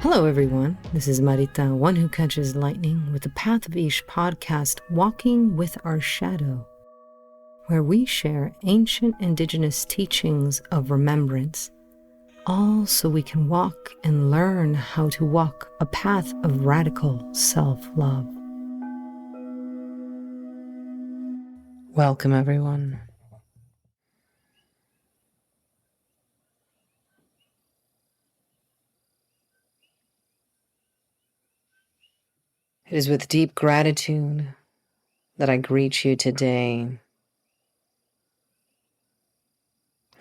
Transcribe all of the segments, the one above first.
Hello everyone, this is Marita, one who catches lightning, with the Path of Ish podcast, Walking with Our Shadow, where we share ancient indigenous teachings of remembrance, all so we can walk and learn how to walk a path of radical self-love. Welcome everyone. It is with deep gratitude that I greet you today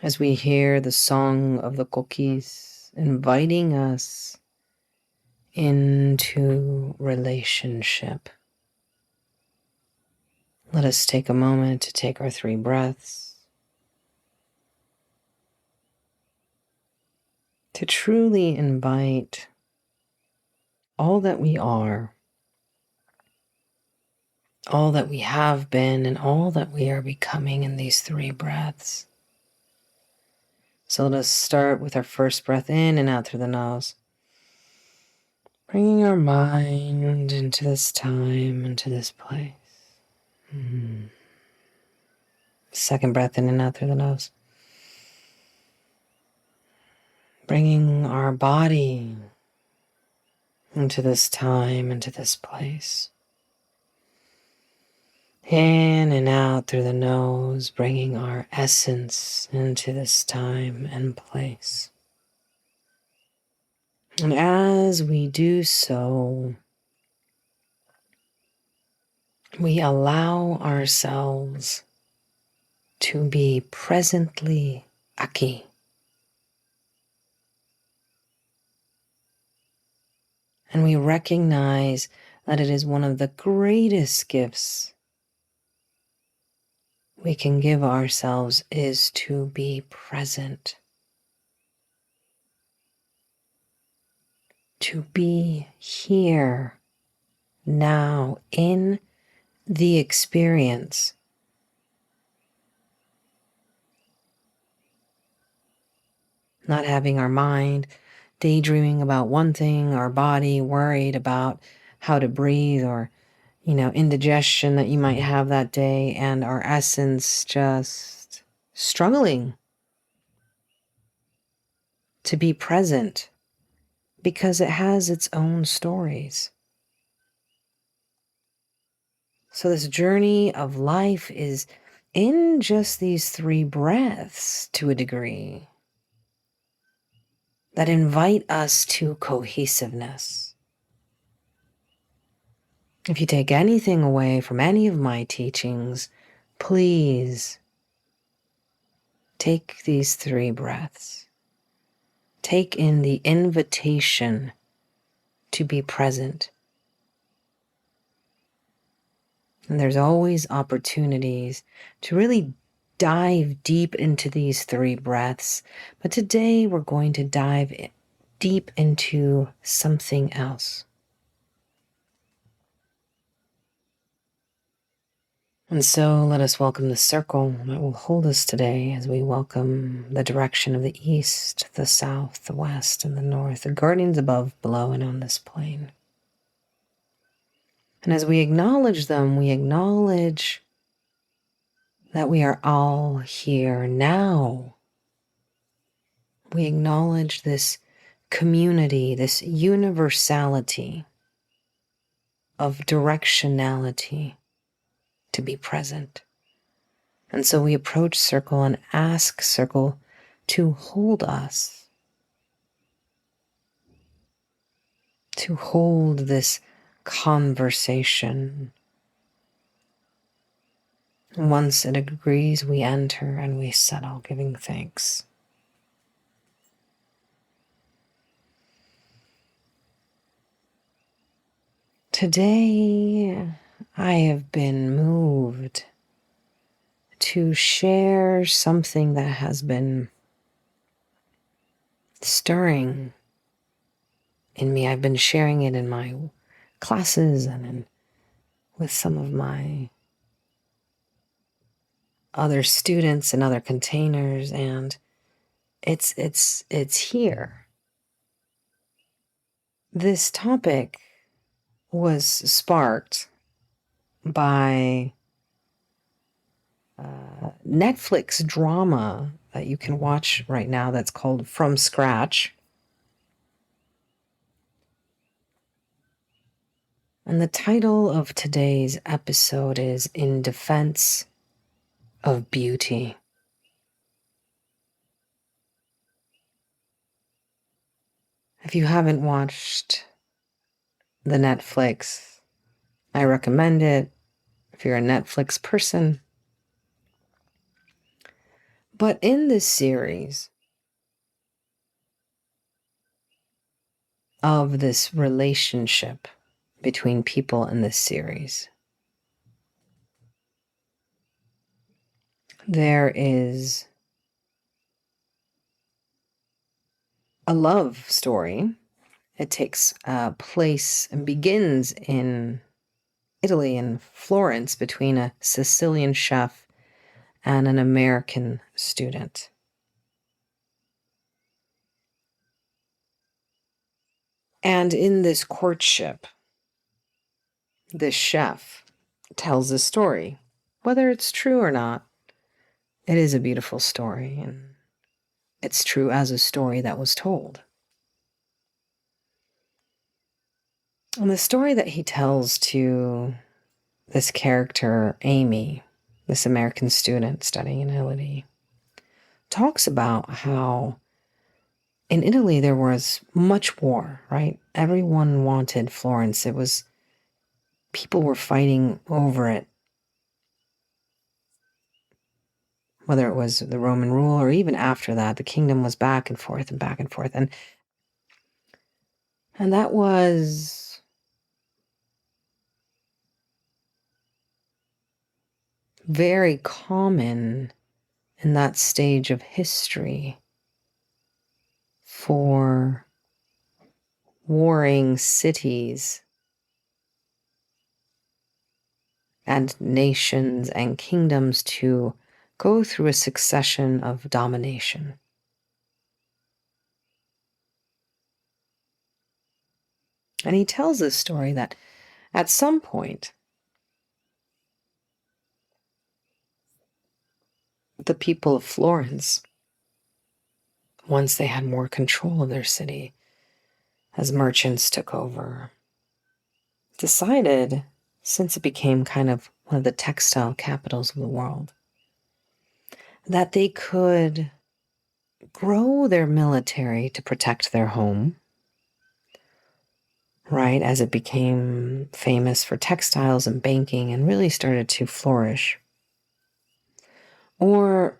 as we hear the song of the Kokis inviting us into relationship. Let us take a moment to take our 3 breaths, to truly invite all that we are, all that we have been, and all that we are becoming in these 3 breaths. So let us start with our first breath in and out through the nose, bringing our mind into this time, into this place. Second breath in and out through the nose, bringing our body into this time, into this place. In and out through the nose, bringing our essence into this time and place. And as we do so, we allow ourselves to be presently aki. And we recognize that it is one of the greatest gifts we can give ourselves is to be present. To be here, now, in the experience. Not having our mind daydreaming about one thing, our body worried about how to breathe or, indigestion that you might have that day, and our essence just struggling to be present because it has its own stories. So this journey of life is in just these 3 breaths to a degree that invite us to cohesiveness. If you take anything away from any of my teachings, please take these 3 breaths. Take in the invitation to be present. And there's always opportunities to really dive deep into these 3 breaths. But today we're going to dive deep into something else. And so let us welcome the circle that will hold us today as we welcome the direction of the east, the south, the west, and the north, the guardians above, below, and on this plane. And as we acknowledge them, we acknowledge that we are all here now. We acknowledge this community, this universality of directionality to be present. And so we approach circle and ask circle to hold us, to hold this conversation. Once it agrees, we enter and we settle, giving thanks. Today, I have been moved to share something that has been stirring in me. I've been sharing it in my classes and with some of my other students and other containers, and it's here. This topic was sparked by Netflix drama that you can watch right now that's called From Scratch. And the title of today's episode is In Defense of Beauty. If you haven't watched the Netflix, I recommend it if you're a Netflix person. But in this series of this relationship between people in this series, there is a love story. It takes place and begins in Italy, in Florence, between a Sicilian chef and an American student. And in this courtship, this chef tells a story. Whether it's true or not, it is a beautiful story, and it's true as a story that was told. And the story that he tells to this character, Amy, this American student studying in Italy, talks about how in Italy there was much war, right? Everyone wanted Florence. People were fighting over it. Whether it was the Roman rule or even after that, the kingdom was back and forth and back and forth. And that was very common in that stage of history for warring cities and nations and kingdoms to go through a succession of domination. And he tells this story that at some point, the people of Florence, once they had more control of their city, as merchants took over, decided, since it became kind of one of the textile capitals of the world, that they could grow their military to protect their home, right, as it became famous for textiles and banking and really started to flourish. Or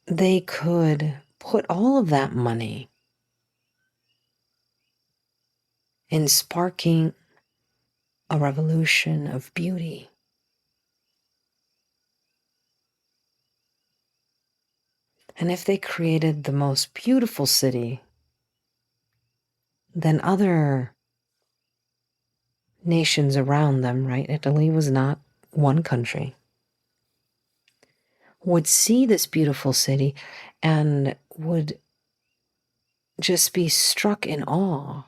they could put all of that money in sparking a revolution of beauty. And if they created the most beautiful city, then other nations around them, right? Italy was not one country, would see this beautiful city and would just be struck in awe.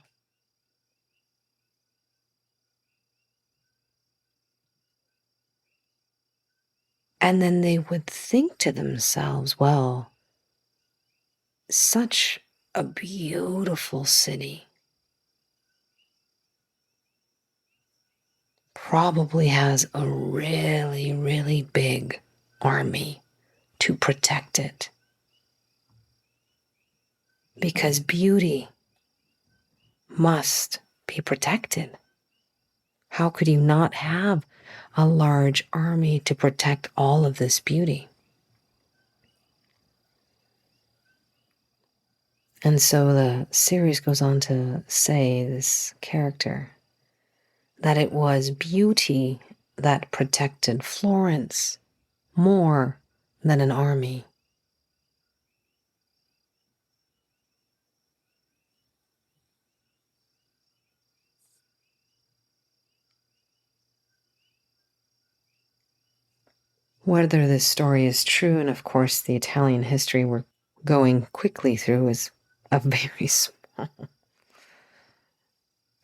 And then they would think to themselves, well, such a beautiful city probably has a really, really big army to protect it. Because beauty must be protected. How could you not have a large army to protect all of this beauty? And so the series goes on to say, this character, that it was beauty that protected Florence more than an army. Whether this story is true, and of course the Italian history we're going quickly through is a very small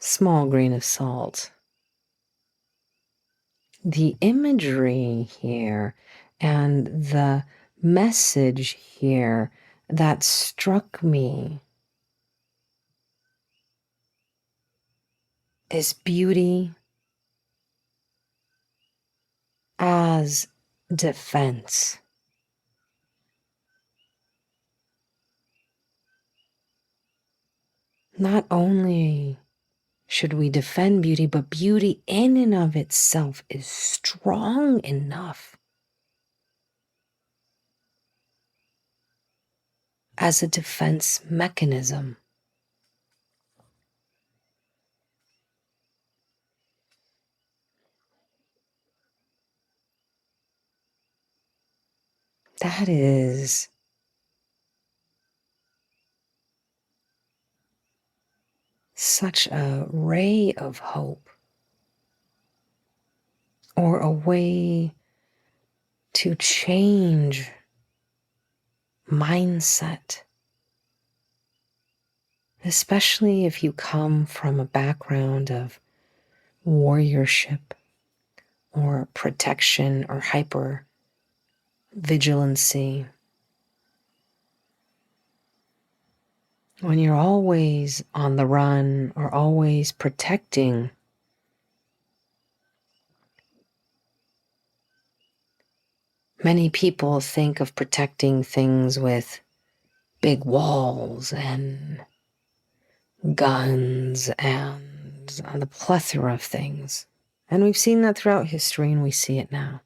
small grain of salt. The imagery here and the message here that struck me is beauty as defense. Not only should we defend beauty, but beauty in and of itself is strong enough as a defense mechanism. That is such a ray of hope, or a way to change mindset, especially if you come from a background of warriorship or protection or hyper vigilancy. When you're always on the run or always protecting, many people think of protecting things with big walls and guns and the plethora of things. And we've seen that throughout history, and we see it now.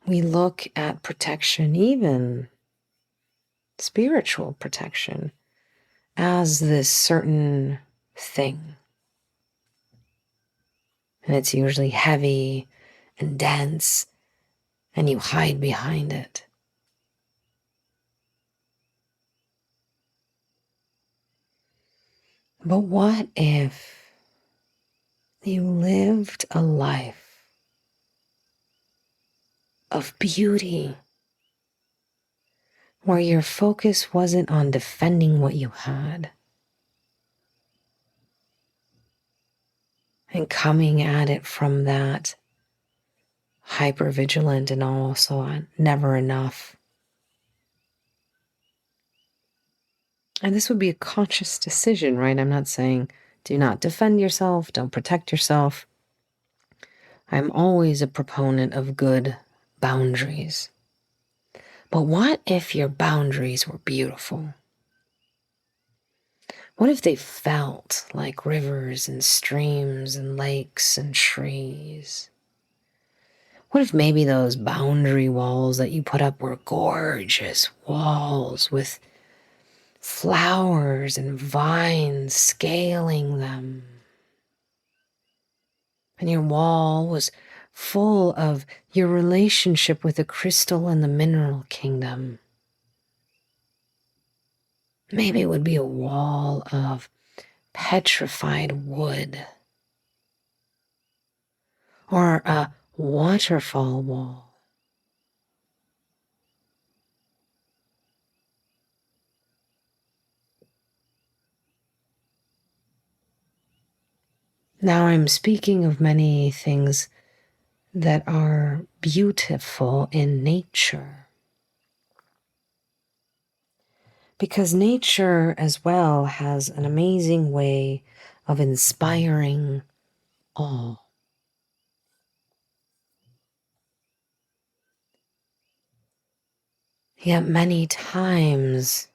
We look at protection, even spiritual protection, as this certain thing. And it's usually heavy and dense, and you hide behind it. But what if you lived a life of beauty, where your focus wasn't on defending what you had and coming at it from that hyper-vigilant and also never enough? And this would be a conscious decision, right? I'm not saying do not defend yourself, don't protect yourself. I'm always a proponent of good boundaries. But what if your boundaries were beautiful? What if they felt like rivers and streams and lakes and trees? What if maybe those boundary walls that you put up were gorgeous walls with flowers and vines scaling them? And your wall was full of your relationship with the crystal and the mineral kingdom. Maybe it would be a wall of petrified wood, or a waterfall wall. Now I'm speaking of many things that are beautiful in nature, because nature as well has an amazing way of inspiring awe. Yet many times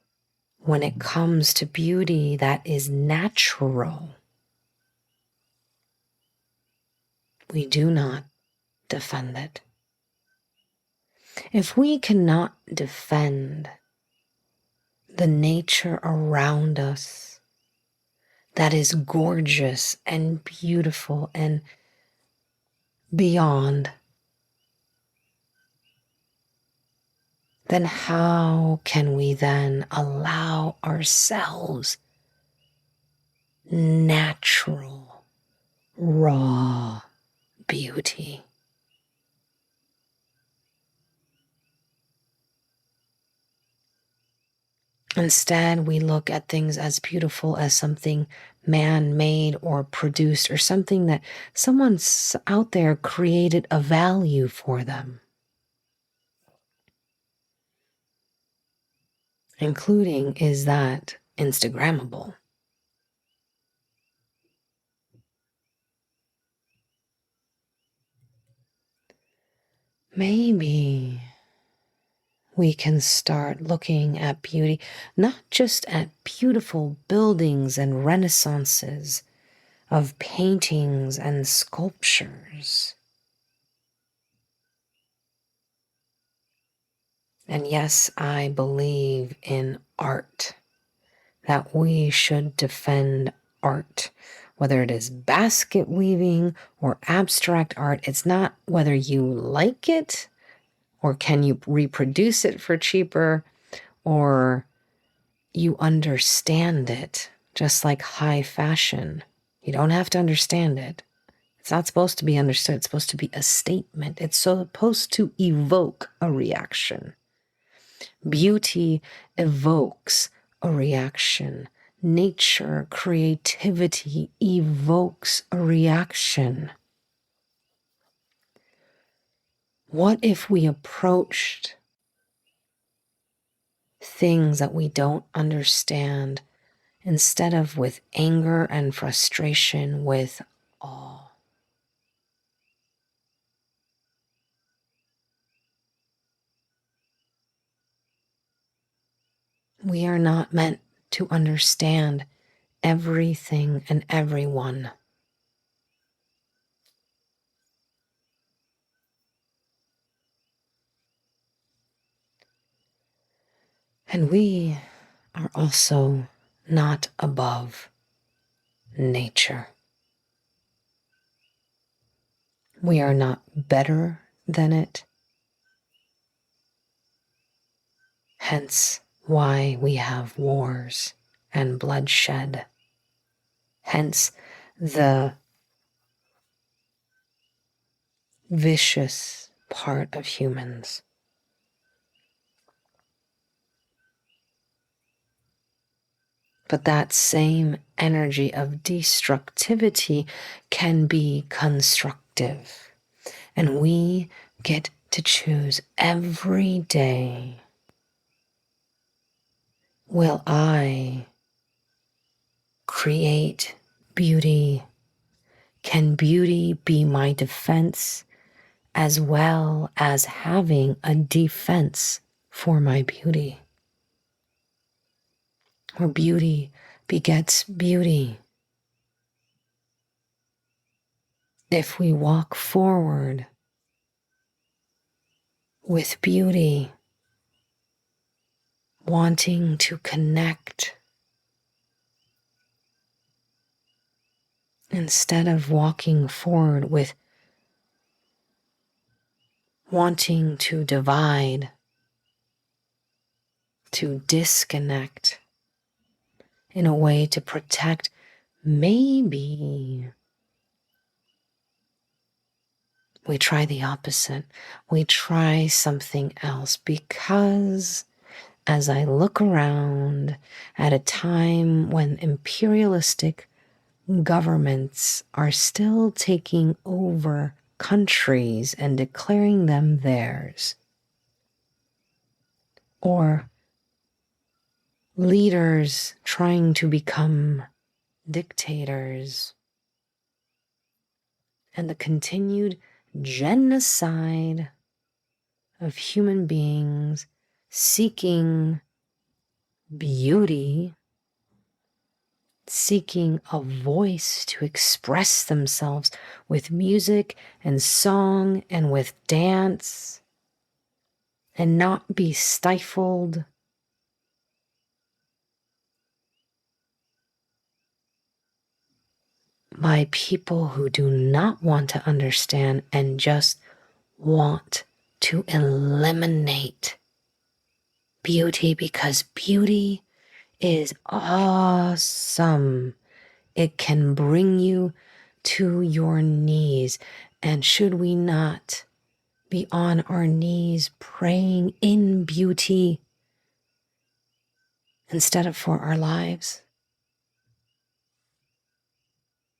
when it comes to beauty that is natural, we do not defend it. If we cannot defend the nature around us that is gorgeous and beautiful and beyond, then how can we then allow ourselves natural, raw beauty? Instead, we look at things as beautiful as something man-made or produced, or something that someone's out there created a value for them, including, is that Instagrammable? Maybe we can start looking at beauty, not just at beautiful buildings and renaissances of paintings and sculptures. And yes, I believe in art, that we should defend art, whether it is basket weaving or abstract art. It's not whether you like it or can you reproduce it for cheaper, or you understand it, just like high fashion. You don't have to understand it. It's not supposed to be understood. It's supposed to be a statement. It's supposed to evoke a reaction. Beauty evokes a reaction. Nature, creativity evokes a reaction. What if we approached things that we don't understand, instead of with anger and frustration, with awe? We are not meant to understand everything and everyone. And we are also not above nature. We are not better than it. Hence why we have wars and bloodshed. Hence the vicious part of humans. But that same energy of destructivity can be constructive. And we get to choose every day. Will I create beauty? Can beauty be my defense, as well as having a defense for my beauty? Or beauty begets beauty. If we walk forward with beauty, wanting to connect, instead of walking forward with wanting to divide, to disconnect in a way to protect, maybe we try the opposite. We try something else, because as I look around at a time when imperialistic governments are still taking over countries and declaring them theirs, or leaders trying to become dictators, and the continued genocide of human beings seeking beauty, seeking a voice to express themselves with music and song and with dance, and not be stifled by people who do not want to understand and just want to eliminate beauty, because beauty is awesome. It can bring you to your knees. And should we not be on our knees praying in beauty? instead of for our lives?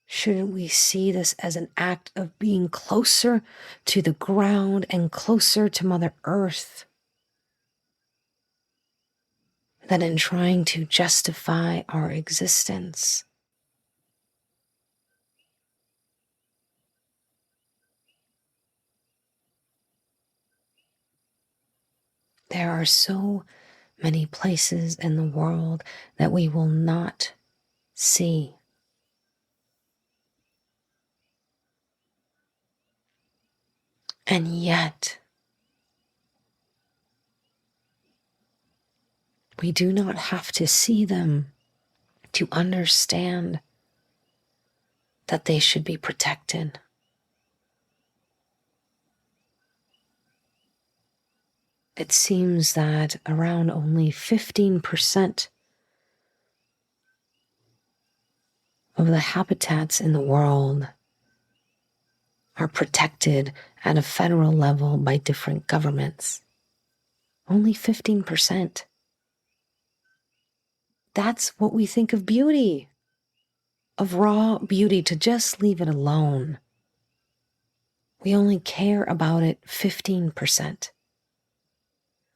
Shouldn't we see this as an act of being closer to the ground and closer to Mother Earth than in trying to justify our existence? There are so many places in the world that we will not see. And yet, we do not have to see them to understand that they should be protected. It seems that around only 15% of the habitats in the world are protected at a federal level by different governments. Only 15%. That's what we think of beauty, of raw beauty, to just leave it alone. We only care about it 15%.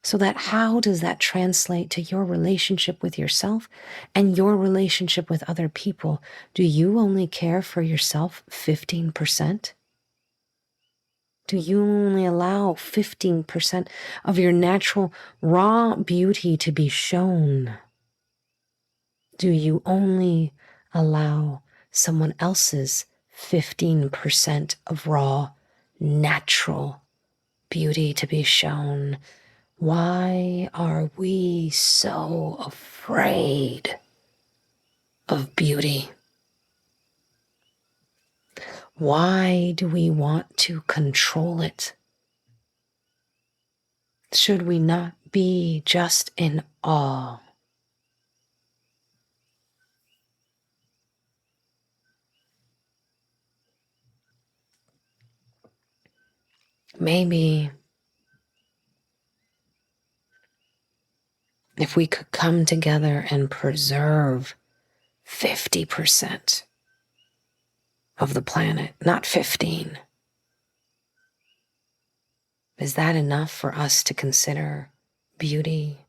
So that how does that translate to your relationship with yourself and your relationship with other people? Do you only care for yourself 15%? Do you only allow 15% of your natural raw beauty to be shown? Do you only allow someone else's 15% of raw natural beauty to be shown? Why are we so afraid of beauty? Why do we want to control it? Should we not be just in awe? Maybe if we could come together and preserve 50% of the planet, not 15, is that enough for us to consider beauty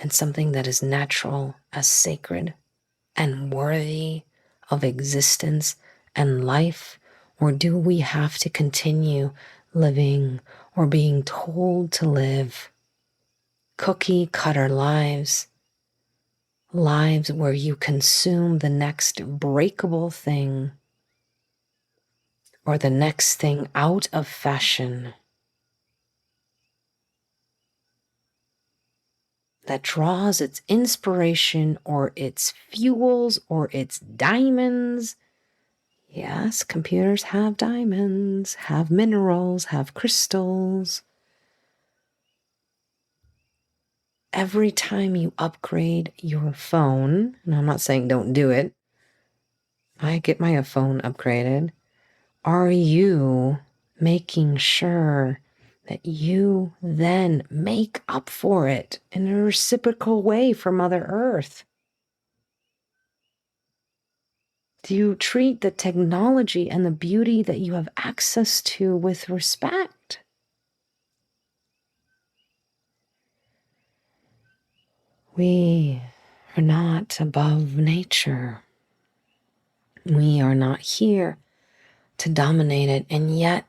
and something that is natural as sacred and worthy of existence and life? Or do we have to continue living or being told to live cookie cutter lives where you consume the next breakable thing or the next thing out of fashion that draws its inspiration or its fuels or its diamonds? Yes, computers have diamonds, have minerals, have crystals. Every time you upgrade your phone, and I'm not saying don't do it, I get my phone upgraded. Are you making sure that you then make up for it in a reciprocal way for Mother Earth? Do you treat the technology and the beauty that you have access to with respect? We are not above nature. We are not here to dominate it. And yet,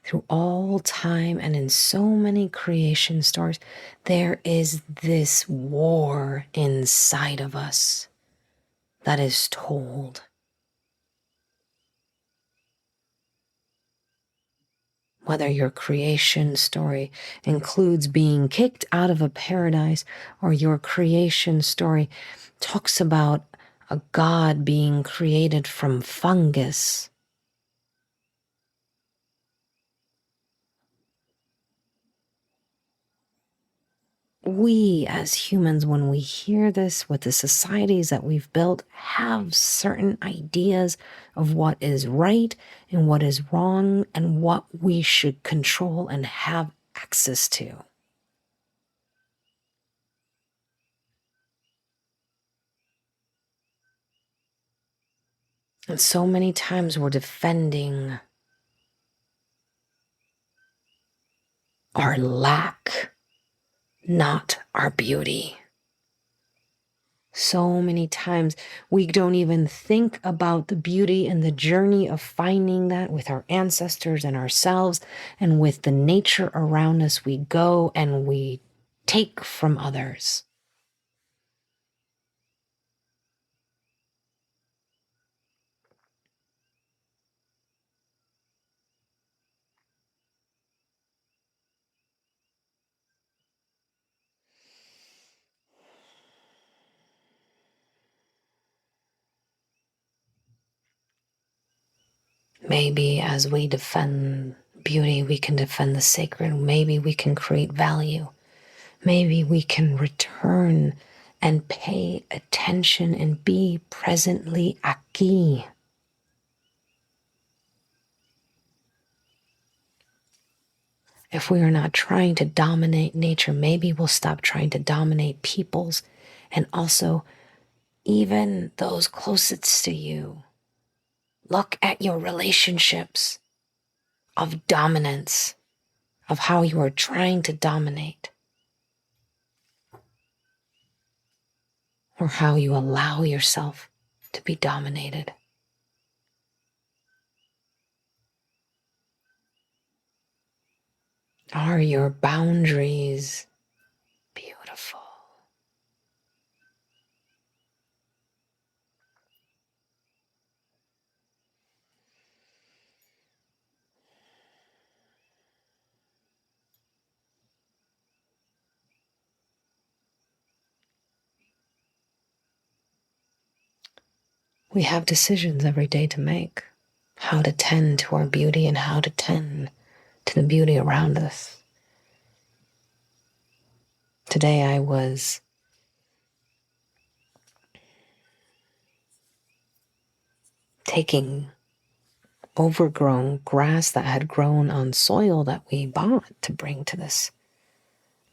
through all time and in so many creation stories, there is this war inside of us that is told. Whether your creation story includes being kicked out of a paradise, or your creation story talks about a God being created from fungus, we as humans, when we hear this with the societies that we've built, have certain ideas of what is right and what is wrong and what we should control and have access to. And so many times we're defending our lack, not our beauty. So many times we don't even think about the beauty and the journey of finding that with our ancestors and ourselves and with the nature around us. We go and we take from others. Maybe as we defend beauty, we can defend the sacred. Maybe we can create value. Maybe we can return and pay attention and be presently aquí. If we are not trying to dominate nature, maybe we'll stop trying to dominate peoples and also even those closest to you. Look at your relationships of dominance, of how you are trying to dominate, or how you allow yourself to be dominated. Are your boundaries beautiful? We have decisions every day to make. How to tend to our beauty and how to tend to the beauty around us. Today I was taking overgrown grass that had grown on soil that we bought to bring to this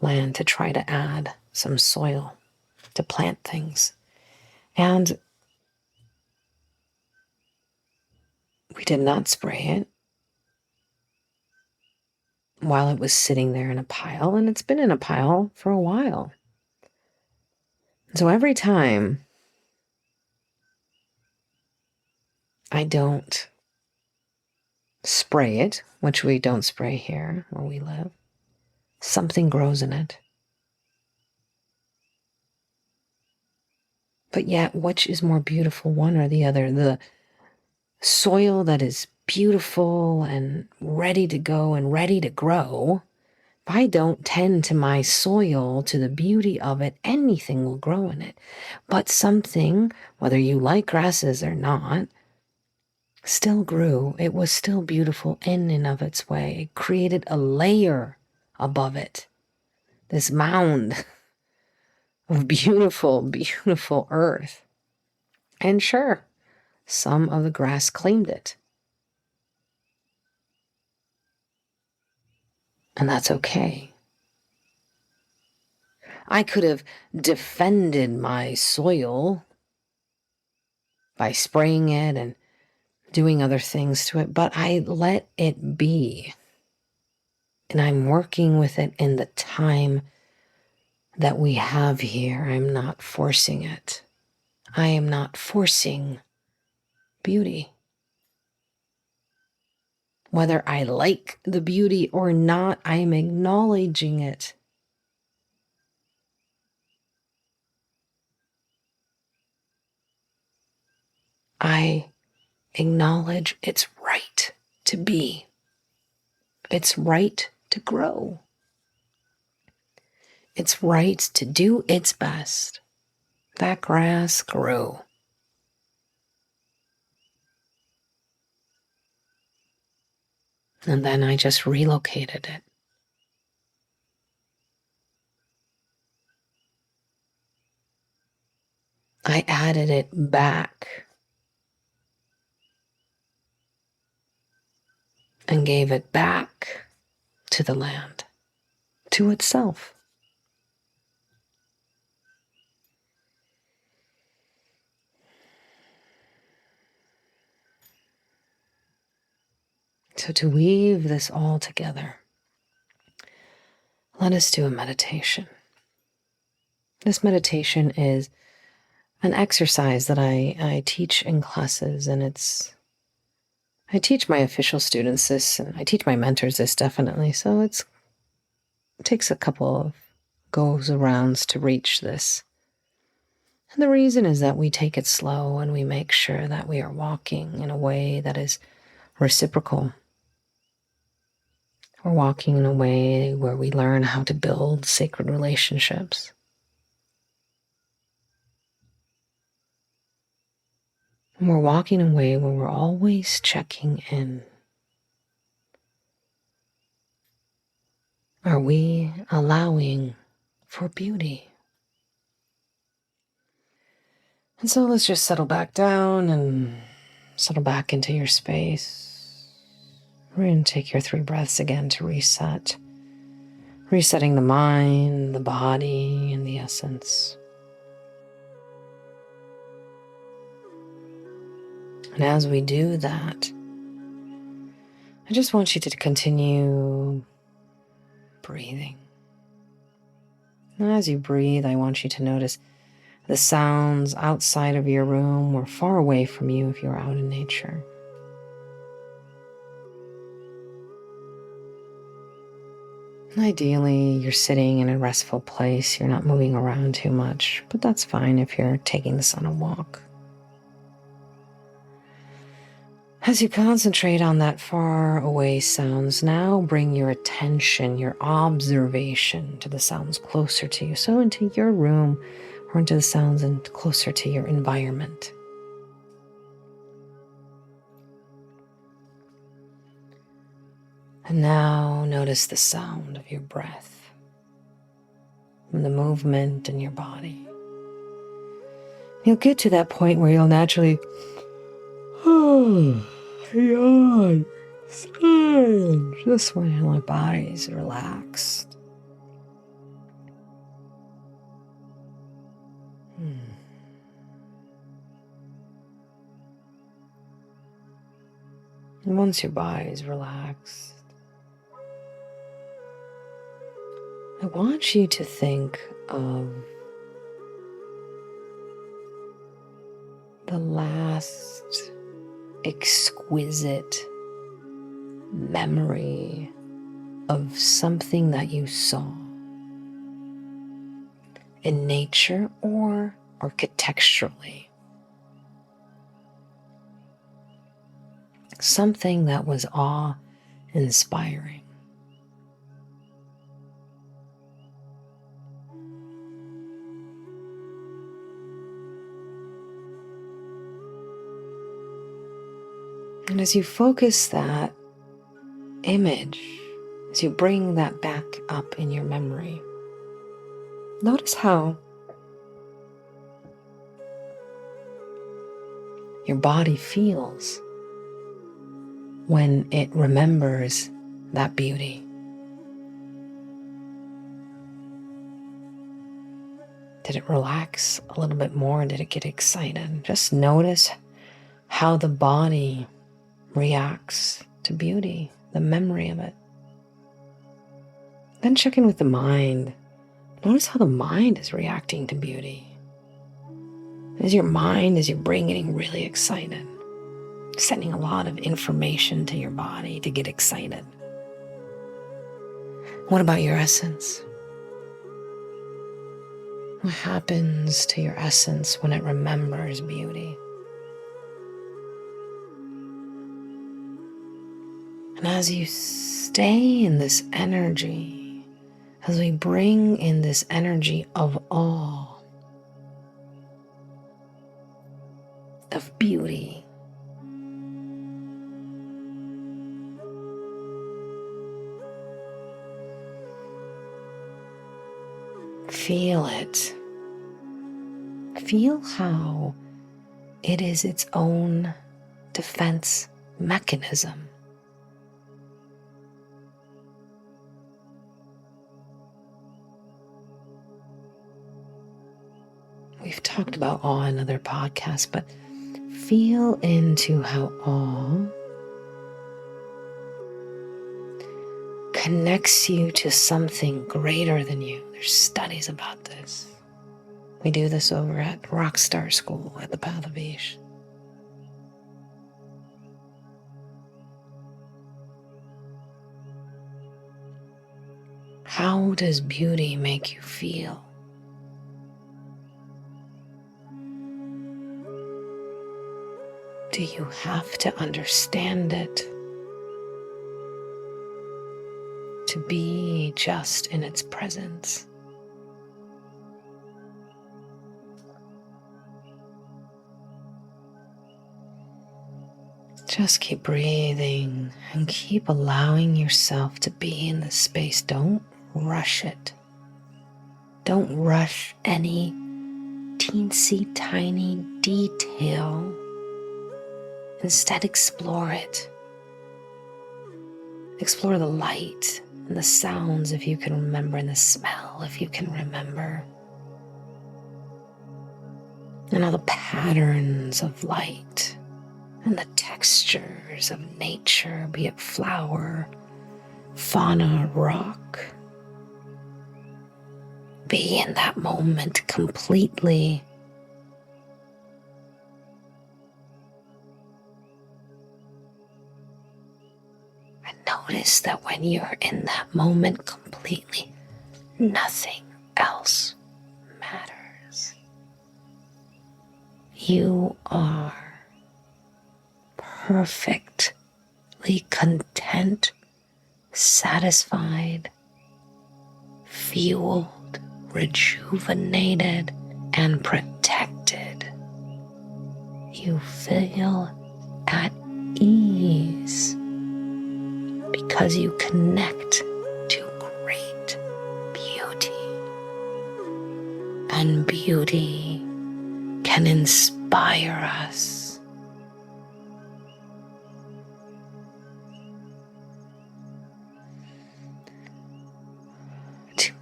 land to try to add some soil to plant things. And we did not spray it while it was sitting there in a pile, and it's been in a pile for a while. So every time I don't spray it, which we don't spray here where we live, something grows in it. But yet, which is more beautiful, one or the other? The soil that is beautiful and ready to go and ready to grow, if I don't tend to my soil, to the beauty of it, anything will grow in it. But something, whether you like grasses or not, still grew. It was still beautiful in and of its way. It created a layer above it, this mound of beautiful, beautiful earth. And sure, some of the grass claimed it. And that's okay. I could have defended my soil by spraying it and doing other things to it, but I let it be. And I'm working with it in the time that we have here. I'm not forcing it. I am not forcing beauty. Whether I like the beauty or not, I am acknowledging it. I acknowledge it's right to be. It's right to grow. It's right to do its best. That grass grew. And then I just relocated it. I added it back and gave it back to the land, to itself. So to weave this all together, let us do a meditation. This meditation is an exercise that I teach in classes, and I teach my official students this, and I teach my mentors this definitely. So it takes a couple of goes arounds to reach this. And the reason is that we take it slow and we make sure that we are walking in a way that is reciprocal. We're walking in a way where we learn how to build sacred relationships. And we're walking in a way where we're always checking in. Are we allowing for beauty? And so let's just settle back down and settle back into your space. We're going to take your 3 breaths again to reset. Resetting the mind, the body, and the essence. And as we do that, I just want you to continue breathing. And as you breathe, I want you to notice the sounds outside of your room or far away from you if you're out in nature. And ideally, you're sitting in a restful place. You're not moving around too much, but that's fine if you're taking this on a walk. As you concentrate on that far away sounds, now bring your attention, your observation to the sounds closer to you. So into your room or into the sounds and closer to your environment. And now notice the sound of your breath and the movement in your body. You'll get to that point where you'll naturally yawn, sigh, just when your body's relaxed. And once your body's relaxed, I want you to think of the last exquisite memory of something that you saw in nature or architecturally. Something that was awe-inspiring. And as you focus that image, as you bring that back up in your memory, notice how your body feels when it remembers that beauty. Did it relax a little bit more? Did it get excited? Just notice how the body reacts to beauty, the memory of it. Then check in with the mind. Notice how the mind is reacting to beauty. Is your brain getting really excited? Sending a lot of information to your body to get excited. What about your essence? What happens to your essence when it remembers beauty? And as you stay in this energy, as we bring in this energy of awe, of beauty, feel it. Feel how it is its own defense mechanism. We've talked about awe in other podcasts, but feel into how awe connects you to something greater than you. There's studies about this. We do this over at Rockstar School at the Path of Ish. How does beauty make you feel? Do you have to understand it to be just in its presence? Just keep breathing and keep allowing yourself to be in this space. Don't rush it. Don't rush any teensy tiny detail. Instead, explore it. Explore the light and the sounds if you can remember, and the smell if you can remember. And all the patterns of light and the textures of nature, be it flower, fauna, rock. Be in that moment completely. And notice that when you're in that moment completely, nothing else matters. You are perfectly content, satisfied, fueled, rejuvenated, and protected. You feel at ease because you connect to great beauty. And beauty can inspire us.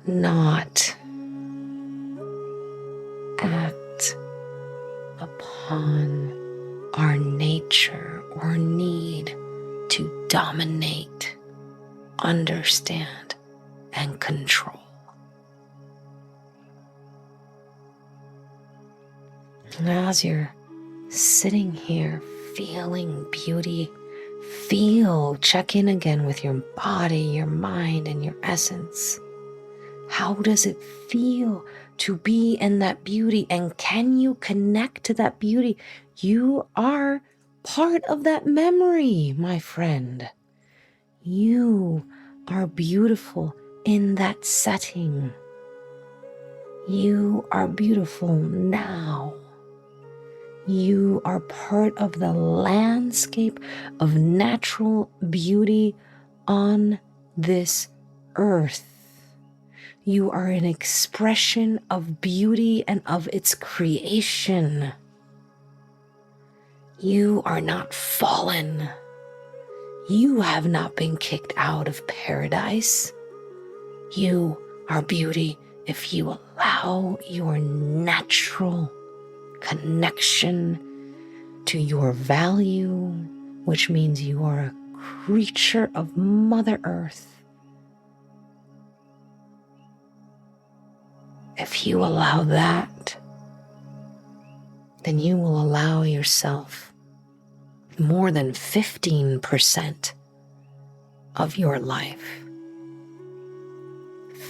Not act upon our nature or need to dominate, understand, and control. And as you're sitting here feeling beauty, check in again with your body, your mind, and your essence. How does it feel to be in that beauty? And can you connect to that beauty? You are part of that memory, my friend. You are beautiful in that setting. You are beautiful now. You are part of the landscape of natural beauty on this earth. You are an expression of beauty and of its creation. You are not fallen. You have not been kicked out of paradise. You are beauty if you allow your natural connection to your value, which means you are a creature of Mother Earth. If you allow that, then you will allow yourself more than 15% of your life,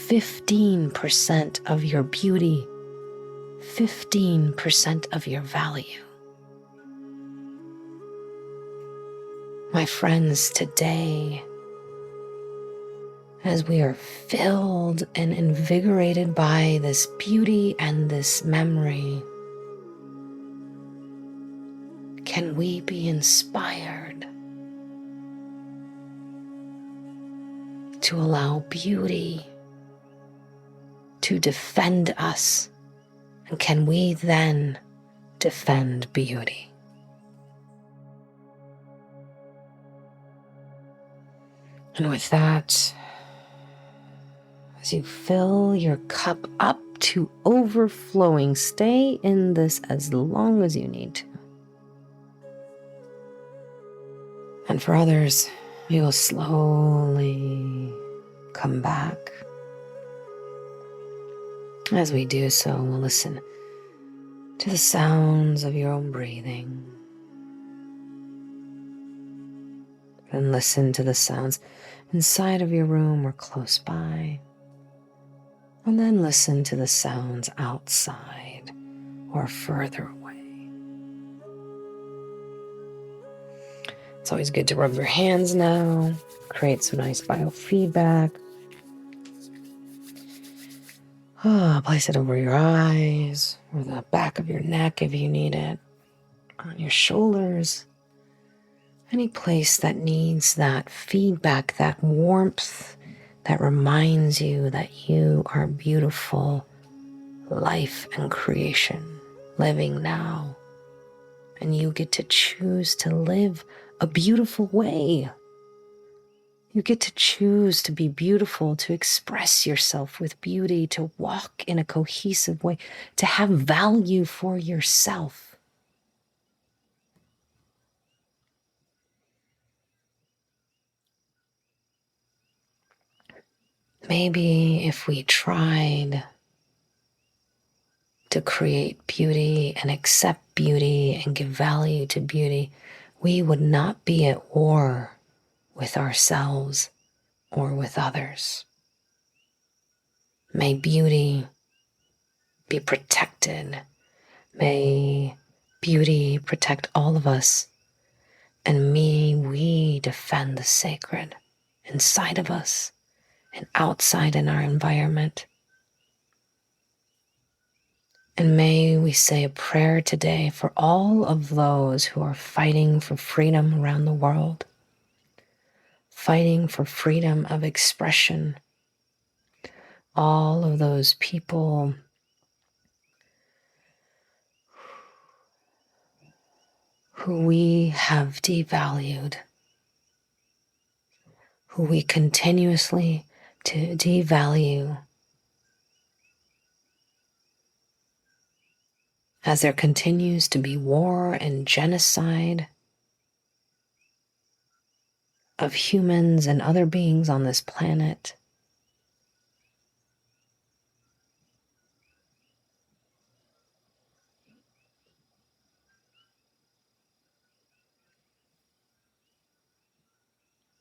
15% of your beauty, 15% of your value. My friends, today, as we are filled and invigorated by this beauty and this memory, can we be inspired to allow beauty to defend us? And can we then defend beauty? And with that, as you fill your cup up to overflowing, stay in this as long as you need to. And for others, you will slowly come back. As we do so, we'll listen to the sounds of your own breathing. And listen to the sounds inside of your room or close by. And then listen to the sounds outside or further away. It's always good to rub your hands now, create some nice biofeedback. Place it over your eyes or the back of your neck if you need it, on your shoulders. Any place that needs that feedback, that warmth that reminds you that you are beautiful life and creation, living now. And you get to choose to live a beautiful way. You get to choose to be beautiful, to express yourself with beauty, to walk in a cohesive way, to have value for yourself. Maybe if we tried to create beauty and accept beauty and give value to beauty, we would not be at war with ourselves or with others. May beauty be protected. May beauty protect all of us. And may we defend the sacred inside of us and outside in our environment. And may we say a prayer today for all of those who are fighting for freedom around the world, fighting for freedom of expression, all of those people who we have devalued, who we continuously to devalue as there continues to be war and genocide of humans and other beings on this planet.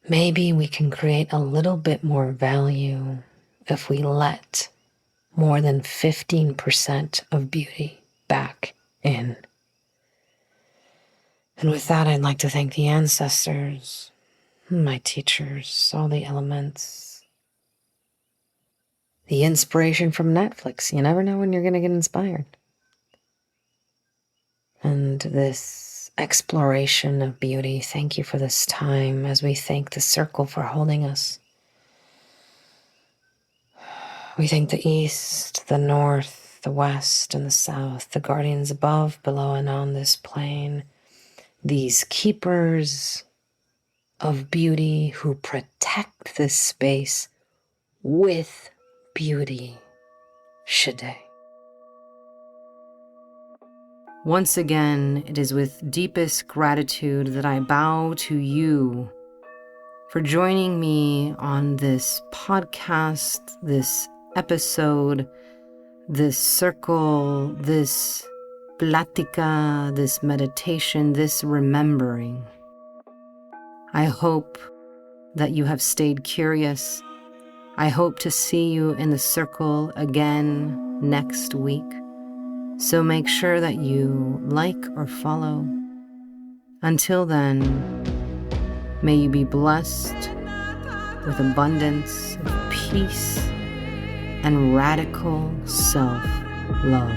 Maybe we can create a little bit more value if we let more than 15% of beauty back in. And with that, I'd like to thank the ancestors, my teachers, all the elements, the inspiration from Netflix. You never know when you're going to get inspired. And this exploration of beauty, thank you for this time as we thank the circle for holding us. We thank the east, the north, the west, and the south, the guardians above, below, and on this plane, these keepers of beauty who protect this space with beauty. Shade. Once again, it is with deepest gratitude that I bow to you for joining me on this podcast, this episode, this circle, this plática, this meditation, this remembering. I hope that you have stayed curious. I hope to see you in the circle again next week. So make sure that you like or follow. Until then, may you be blessed with abundance of peace and radical self-love.